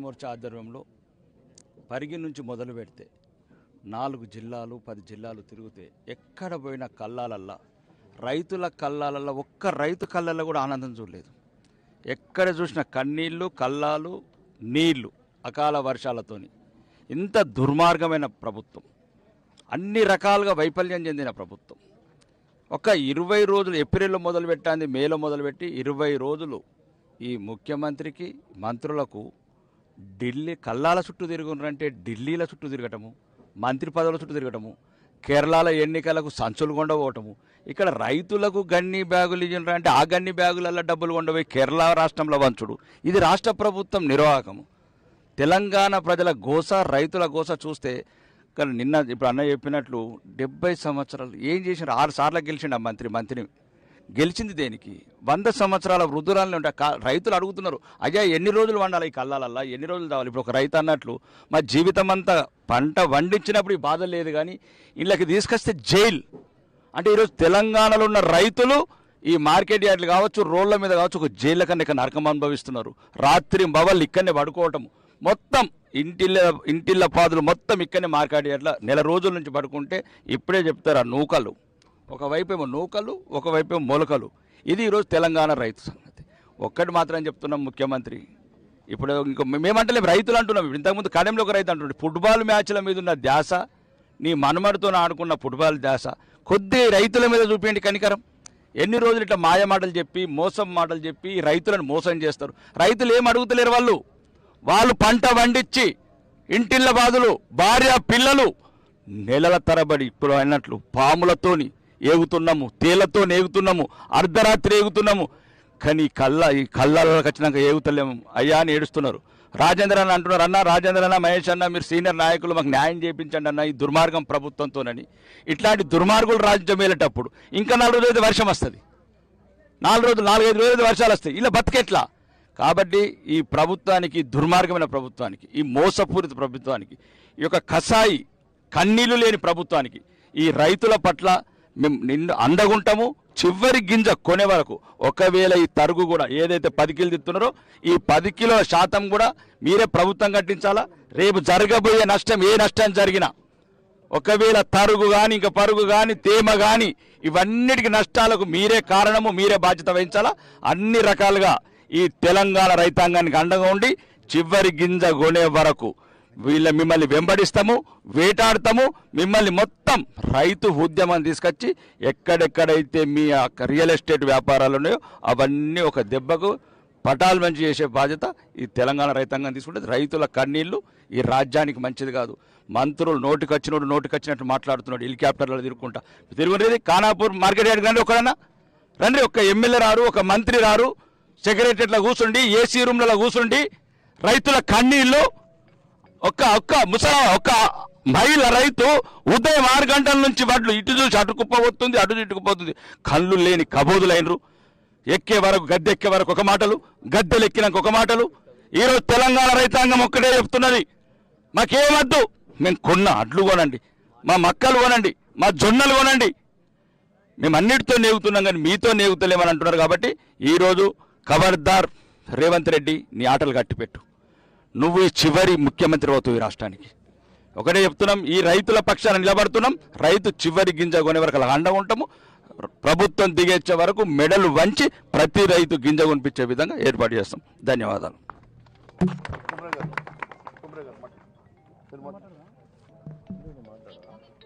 మోర్చా ఆధ్వర్యంలో పరిగి నుంచి మొదలు పెడితే 4 జిల్లాలు 10 జిల్లాలు తిరిగితే ఎక్కడ పోయిన కళ్ళాలల్లా రైతుల కళ్ళాలల్లా ఒక్క రైతు కళ్ళల్లో కూడా ఆనందం చూడలేదు. ఎక్కడ చూసిన కన్నీళ్ళు, కళ్ళాలు, నీళ్లు, అకాల వర్షాలతోని. ఇంత దుర్మార్గమైన ప్రభుత్వం, అన్ని రకాలుగా వైఫల్యం చెందిన ప్రభుత్వం. ఒక 20 రోజులు ఏప్రిల్లో మొదలుపెట్టింది, మేలో మొదలుపెట్టి 20 రోజులు ఈ ముఖ్యమంత్రికి, మంత్రులకు ఢిల్లీ కల్లాల చుట్టూ తిరుగునంటే ఢిల్లీల చుట్టూ తిరగటము, మంత్రి పదవుల చుట్టూ తిరగటము, కేరళలో ఎన్నికలకు సంచులు కొండపోవటము, ఇక్కడ రైతులకు గన్ని బ్యాగులు ఇవ్వరంటే ఆ గన్ని బ్యాగులలో డబ్బులు కొండపోయి కేరళ రాష్ట్రంలో వంచుడు. ఇది రాష్ట్ర ప్రభుత్వం నిర్వాహకము. తెలంగాణ ప్రజల గోస, రైతుల గోస చూస్తే కానీ ఇప్పుడు అన్న చెప్పినట్లు 70 సంవత్సరాలు ఏం చేసినారు? 6 సార్లు గెలిచిండు ఆ మంత్రిని. గెలిచింది దేనికి? 100 సంవత్సరాల వృద్ధురాలని ఉంటే రైతులు అడుగుతున్నారు, అయ్యా ఎన్ని రోజులు వండాలి ఈ కళ్ళాలల్లా, ఎన్ని రోజులు తావాలి? ఇప్పుడు ఒక రైతు అన్నట్లు మా జీవితం అంతా పంట వండించినప్పుడు ఈ బాధ లేదు, కానీ ఇళ్ళకి తీసుకొస్తే జైలు. అంటే ఈరోజు తెలంగాణలో ఉన్న రైతులు ఈ మార్కెట్ యార్డ్లు కావచ్చు, రోడ్ల మీద కావచ్చు, ఒక జైళ్ళ కన్నా ఇక్కడ నరకం అనుభవిస్తున్నారు. రాత్రి బవళ్ళు ఇక్కడనే పడుకోవటం, మొత్తం ఇంటిళ్ళ పాదులు మొత్తం ఇక్కడనే మార్కెట్ యార్డ్ల నెల రోజుల నుంచి పడుకుంటే ఇప్పుడే చెప్తారు ఆ నూకలు, ఒకవైపు ఏమో నూకలు, ఒకవైపు ఏమో మొలకలు. ఇది ఈరోజు తెలంగాణ రైతు సంగతి. ఒక్కటి మాత్రం చెప్తున్నాం ముఖ్యమంత్రి, ఇప్పుడు ఇంకో మేమంటలేము రైతులు అంటున్నాం. ఇంతకుముందు కడెంలో ఒక రైతు అంటుండే ఫుట్బాల్ మ్యాచ్ల మీద ఉన్న ధ్యాస, నీ మనుమడితో ఆడుకున్న ఫుట్బాల్ ధ్యాస కొద్ది రైతుల మీద చూపించండి కనికరం. ఎన్ని రోజులు ఇట్లా మాయ మాటలు చెప్పి, మోసం మాటలు చెప్పి రైతులను మోసం చేస్తారు. రైతులు ఏం అడుగుతలేరు, వాళ్ళు పంట పండించి ఇంటిళ్ళ బాధలు, భార్య పిల్లలు నెలల తరబడి ఇప్పుడు అన్నట్లు పాములతోని ఏగుతున్నాము, తేళ్లతో ఏగుతున్నాము, అర్ధరాత్రి ఏగుతున్నాము, కానీ ఈ కళ్ళకి వచ్చినాక ఏగుతలేము అయ్యా అని ఏడుస్తున్నారు. రాజేంద్ర అన్న అంటున్నారు, అన్న రాజేంద్ర అన్న, మహేష్ అన్న, మీరు సీనియర్ నాయకులు మాకు న్యాయం చేయించండి అన్న ఈ దుర్మార్గం ప్రభుత్వంతోనని. ఇట్లాంటి దుర్మార్గులు రాజ్యం వెళ్ళేటప్పుడు ఇంకా 4 రోజులు వర్షం వస్తుంది, 4-5 రోజులు వర్షాలు వస్తాయి, ఇలా బతికెట్లా? కాబట్టి ఈ ప్రభుత్వానికి, దుర్మార్గమైన ప్రభుత్వానికి, ఈ మోసపూరిత ప్రభుత్వానికి, ఈ యొక్క కసాయి కన్నీళ్లు లేని ప్రభుత్వానికి, ఈ రైతుల పట్ల మేము నిన్ను అందగుంటాము చివరి గింజ కొనే వరకు. ఒకవేళ ఈ తరుగు కూడా ఏదైతే 10 కిలో తిత్తున్నారో ఈ 10 కిలోల శాతం కూడా మీరే ప్రభుత్వం కట్టించాలా. రేపు జరగబోయే నష్టం, ఏ నష్టం జరిగినా, ఒకవేళ తరుగు కానీ, ఇంకా పరుగు కానీ, తేమ కానీ, ఇవన్నిటికీ నష్టాలకు మీరే కారణము, మీరే బాధ్యత వహించాలా. అన్ని రకాలుగా ఈ తెలంగాణ రైతాంగానికి అండగా ఉండి చివరి గింజ కొనే వరకు మిమ్మల్ని వెంబడిస్తాము, వేటాడతాము. మిమ్మల్ని మొత్తం రైతు ఉద్యమాన్ని తీసుకొచ్చి ఎక్కడెక్కడైతే మీ రియల్ ఎస్టేట్ వ్యాపారాలు ఉన్నాయో అవన్నీ ఒక దెబ్బకు పటాలు మంచి చేసే బాధ్యత ఈ తెలంగాణ రైతాంగం తీసుకుంటే. రైతుల కన్నీళ్లు ఈ రాజ్యానికి మంచిది కాదు. మంత్రులు నోటికొచ్చినట్టు మాట్లాడుతున్నాడు, హెలికాప్టర్లో తిరుగుకుంటా. తిరుగునేది ఖానాపూర్ మార్కెట్ యార్డ్ రండి, ఒక్కడన్నా రండి. ఒక ఎమ్మెల్యే రారు, ఒక మంత్రి రారు, సెక్రటరీలో కూర్చుండి, ఏసీ రూమ్లలో కూర్చుండి రైతుల కన్నీళ్లు. ఒక్క మహిళ రైతు ఉదయం 6 గంటల నుంచి వడ్లు ఇటు చూసి అటు కుప్పబోతుంది, అటు ఇటుకుపోతుంది. కళ్ళు లేని కబోదులైనరు. ఎక్కే వరకు, గద్దె ఎక్కే వరకు ఒక మాటలు, గద్దెలు ఎక్కినాక ఒక మాటలు. ఈరోజు తెలంగాణ రైతాంగం ఒక్కటే చెప్తున్నది, మాకేమద్దు, మేము కొన్న అడ్లు కొనండి, మా మక్కలు కొనండి, మా జొన్నలు కొనండి, మేము అన్నిటితో నేగుతున్నాం కానీ మీతో నేగుతలేమని అంటున్నారు. కాబట్టి ఈరోజు ఖబర్దార్ రేవంత్ రెడ్డి, నీ ఆటలు కట్టిపెట్టు. నువ్వు చివరి ముఖ్యమంత్రి అవుతావు ఈ రాష్ట్రానికి. ఒకటే చెప్తున్నాం, ఈ రైతుల పక్షాన నిలబడుతున్నాం. రైతు చివరి గింజ కొనే వరకు అలా అండగా ఉంటాము. ప్రభుత్వం దిగేచ్చే వరకు మెడలు వంచి ప్రతి రైతు గింజ కొనిపించే విధంగా ఏర్పాటు చేస్తాం. ధన్యవాదాలు.